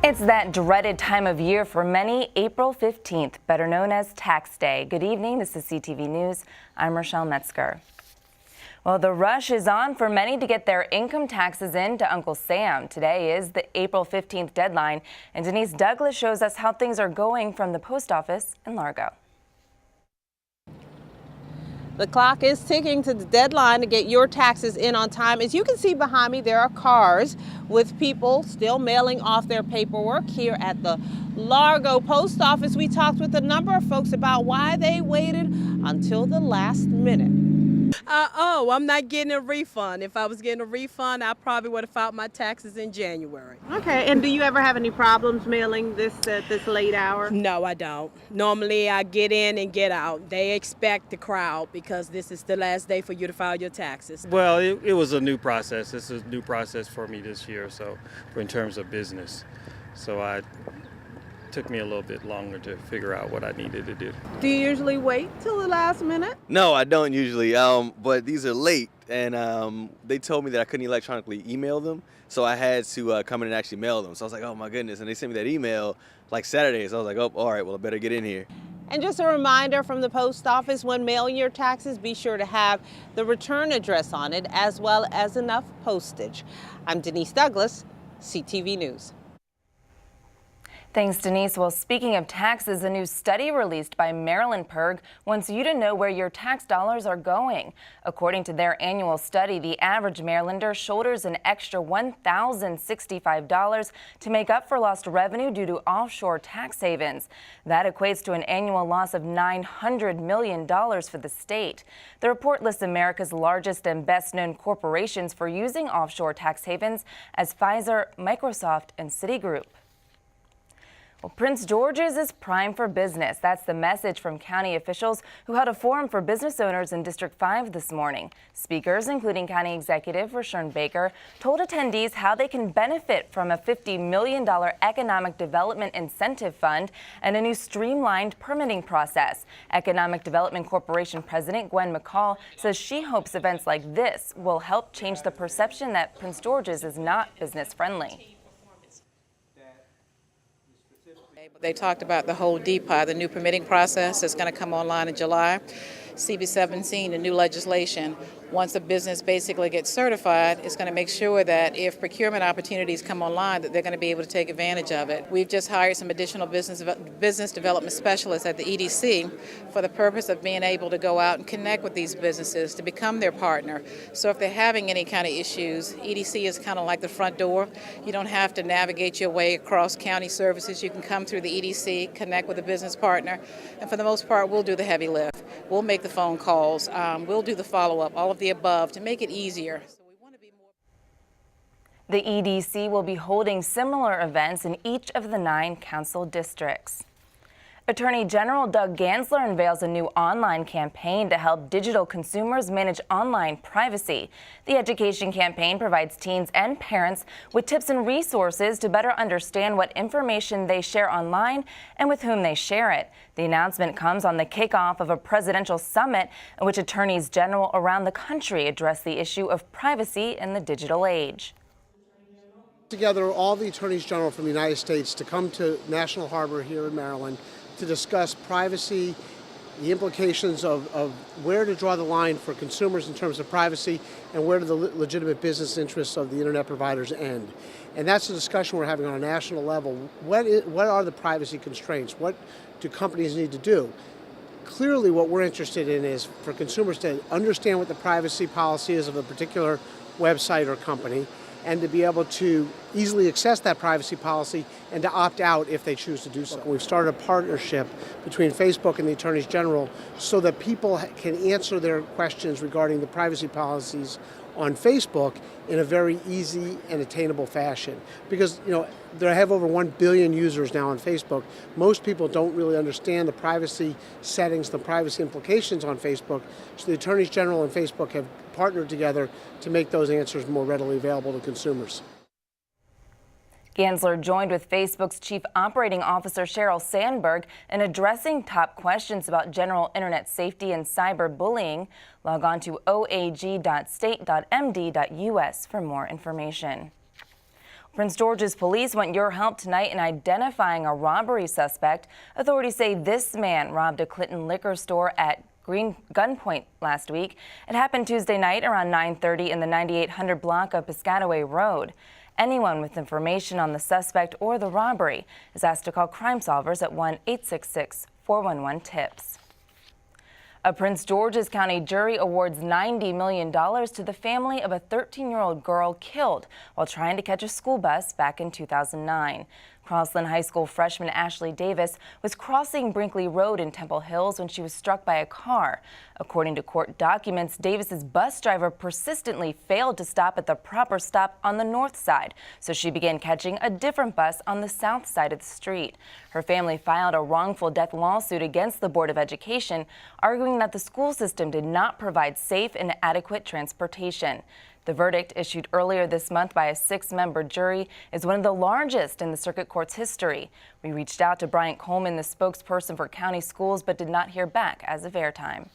It's that dreaded time of year for many, April 15th, better known as Tax Day. Good evening, this is CTV News. I'm Rochelle Metzger. Well, the rush is on for many to get their income taxes in to Uncle Sam. Today is the April 15th deadline, and Denise Douglas shows us how things are going from the post office in Largo. The clock is ticking to the deadline to get your taxes in on time. As you can see behind me, there are cars with people still mailing off their paperwork here at the Largo Post Office. We talked with a number of folks about why they waited until the last minute. I'm not getting a refund. If I was getting a refund, I probably would have filed my taxes in January. Okay, and do you ever have any problems mailing this at this late hour? No, I don't. Normally, I get in and get out. They expect the crowd because this is the last day for you to file your taxes. Well, it was a new process. This is a new process for me this year, so in terms of business. So it took me a little bit longer to figure out what I needed to do. Do you usually wait till the last minute? No, I don't usually, but these are late, and they told me that I couldn't electronically email them, so I had to come in and actually mail them. So I was like, oh my goodness, and they sent me that email like Saturday, so I was like, oh, all right, well, I better get in here. And just a reminder from the post office, when mailing your taxes, be sure to have the return address on it, as well as enough postage. I'm Denise Douglas, CTV News. Thanks, Denise. Well, speaking of taxes, a new study released by Maryland PIRG wants you to know where your tax dollars are going. According to their annual study, the average Marylander shoulders an extra $1,065 to make up for lost revenue due to offshore tax havens. That equates to an annual loss of $900 million for the state. The report lists America's largest and best-known corporations for using offshore tax havens as Pfizer, Microsoft, and Citigroup. Well, Prince George's is prime for business. That's the message from county officials who held a forum for business owners in District 5 this morning. Speakers, including County Executive Rashawn Baker, told attendees how they can benefit from a $50 million Economic Development Incentive Fund and a new streamlined permitting process. Economic Development Corporation President Gwen McCall says she hopes events like this will help change the perception that Prince George's is not business friendly. They talked about the whole DPI, the new permitting process that's going to come online in July. CB17, the new legislation, once a business basically gets certified, it's going to make sure that if procurement opportunities come online, that they're going to be able to take advantage of it. We've just hired some additional business development specialists at the EDC for the purpose of being able to go out and connect with these businesses to become their partner. So if they're having any kind of issues, EDC is kind of like the front door. You don't have to navigate your way across county services. You can come through the EDC, connect with a business partner, and for the most part, we'll do the heavy lift. We'll make the phone calls. We'll do the follow-up, all of the above to make it easier. So we want to be more. The EDC will be holding similar events in each of the 9 council districts. Attorney General Doug Gansler unveils a new online campaign to help digital consumers manage online privacy. The education campaign provides teens and parents with tips and resources to better understand what information they share online and with whom they share it. The announcement comes on the kickoff of a presidential summit in which attorneys general around the country address the issue of privacy in the digital age. Together all the attorneys general from the United States to come to National Harbor here in Maryland to discuss privacy, the implications of where to draw the line for consumers in terms of privacy and where do the legitimate business interests of the internet providers end. And that's a discussion we're having on a national level. What are the privacy constraints? What do companies need to do? Clearly what we're interested in is for consumers to understand what the privacy policy is of a particular website or company, and to be able to easily access that privacy policy and to opt out if they choose to do so. We've started a partnership between Facebook and the Attorneys General so that people can answer their questions regarding the privacy policies on Facebook in a very easy and attainable fashion. Because, you know, they have over 1 billion users now on Facebook. Most people don't really understand the privacy settings, the privacy implications on Facebook. So the Attorneys General and Facebook have partnered together to make those answers more readily available to consumers. Gansler joined with Facebook's Chief Operating Officer Sheryl Sandberg in addressing top questions about general internet safety and cyberbullying. Log on to oag.state.md.us for more information. Prince George's police want your help tonight in identifying a robbery suspect. Authorities say this man robbed a Clinton liquor store at gunpoint last week. It happened Tuesday night around 9:30 in the 9800 block of Piscataway Road. Anyone with information on the suspect or the robbery is asked to call Crime Solvers at 1-866-411-TIPS. A Prince George's County jury awards $90 million to the family of a 13-year-old girl killed while trying to catch a school bus back in 2009. Crossland High School freshman Ashley Davis was crossing Brinkley Road in Temple Hills when she was struck by a car. According to court documents, Davis's bus driver persistently failed to stop at the proper stop on the north side, so she began catching a different bus on the south side of the street. Her family filed a wrongful death lawsuit against the Board of Education, arguing that the school system did not provide safe and adequate transportation. The verdict, issued earlier this month by a 6-member jury, is one of the largest in the circuit court's history. We reached out to Bryant Coleman, the spokesperson for county schools, but did not hear back as of airtime.